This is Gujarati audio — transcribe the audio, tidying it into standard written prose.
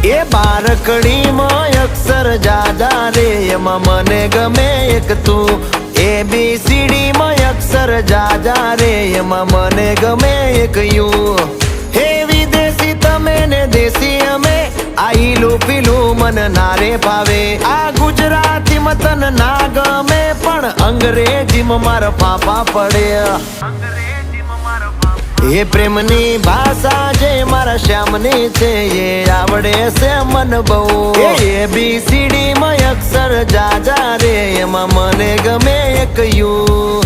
એ બારકડીમાં અક્ષર જાજા રે એમાં મને ગમે એક તું ABCD માં અક્ષર જાજા રે એમાં મને ગમે એક યુ હે વિદેશી તમે ને દેશી અમે આઈલું પીલું મન નારે ભાવે આ ગુજરાતી મતન ના ગમે પણ અંગ્રેજીમાં મારા પાપા પડે એ પ્રેમની ભાષા જે મારા શ્યામની છે એ આવડે છે મન બહુ ABCD માં અક્ષર જાજા રે એમાં મને ગમે એક યુ